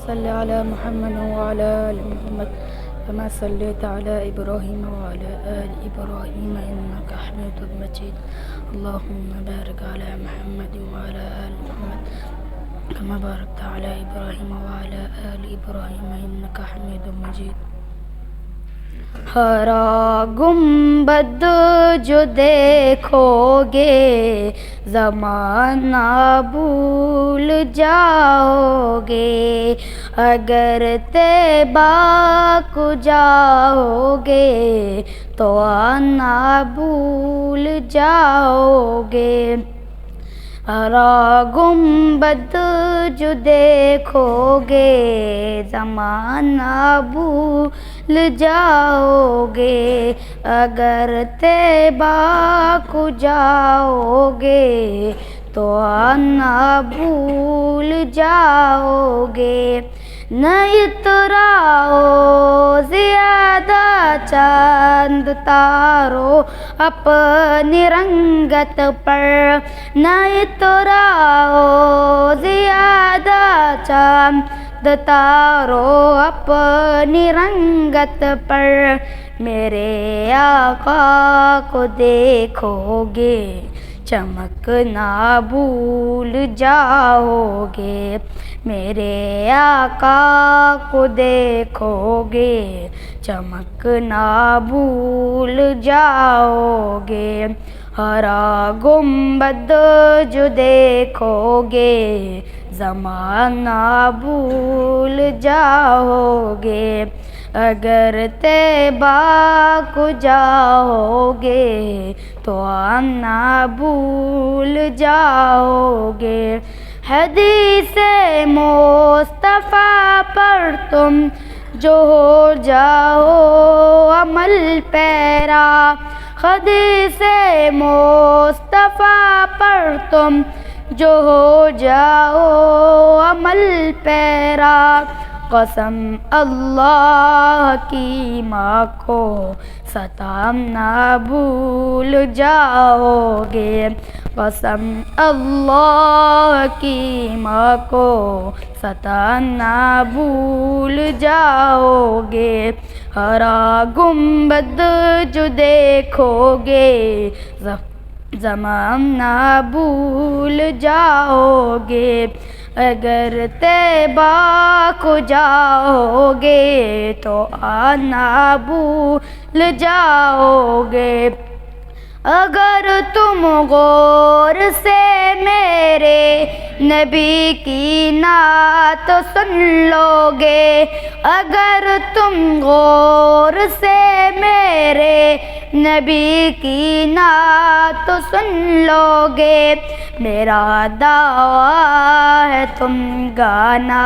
صل على محمد وعلى آل محمد كما صليت على إبراهيم وعلى آل إبراهيم إنك حميد مجيد. اللهم بارك على محمد وعلى آل محمد كما باركت على إبراهيم وعلى آل إبراهيم إنك حميد مجيد. ہرا گنبد جو دیکھو گے زمانہ بھول جاؤ گے، اگر طیبہ کو جاؤ گے تو آنا بھول جاؤ گے. ہرا گنبد جو دیکھو گے زمانہ بھول جاؤ گے، اگر طیبہ کو جاؤ گے تو آنا بھول جاؤ گے. نہیں اتراؤ زیادہ چاند تارو اپنی رنگت پر، نہیں اتراؤ زیادہ چاند تارو اپنی رنگت پر. میرے آقا کو دیکھو گے چمکنا بھول جاؤ گے، میرے آقا کو دیکھو گے چمکنا بھول جاؤ گے. ہرا گنبد جو دیکھو گے زمانہ بھول جاؤ گے، اگر طیبہ کو جاؤ گے تو آنا بھول جاؤ گے. حدیث مصطفیٰ پر تم جو ہو جاؤ عمل پیرا، حدیث مصطفیٰ پر تم جو ہو جاؤ عمل پیرا. قسم اللہ کی ماں کو ستم نہ بھول جاؤ گے، قسم اللہ کی ماں کو ستم نہ بھول جاؤ گے. ہرا گنبد جو دیکھو گے زمانہ بھول جاؤ گے، اگر طیبہ کو جاؤ گے تو آنا بھول جاؤ گے. اگر تم غور سے میرے نبی کی نعت سن لو گے، اگر تم غور سے میرے نبی کی نعت سن لو گے، میرا دعویٰ ہے تم گانا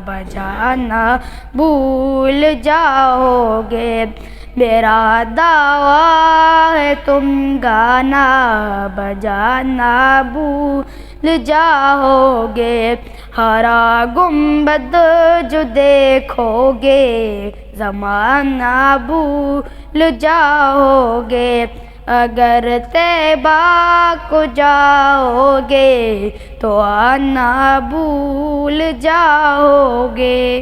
بجانا بھول جاؤ گے، میرا دعویٰ ہے تم گانا بجانا بھول جاؤ گے. ہرا گنبد جو دیکھو گے زمانہ بھول جاؤ گے، اگر طیبہ کو جاؤ گے تو آنا بھول جاؤ گے.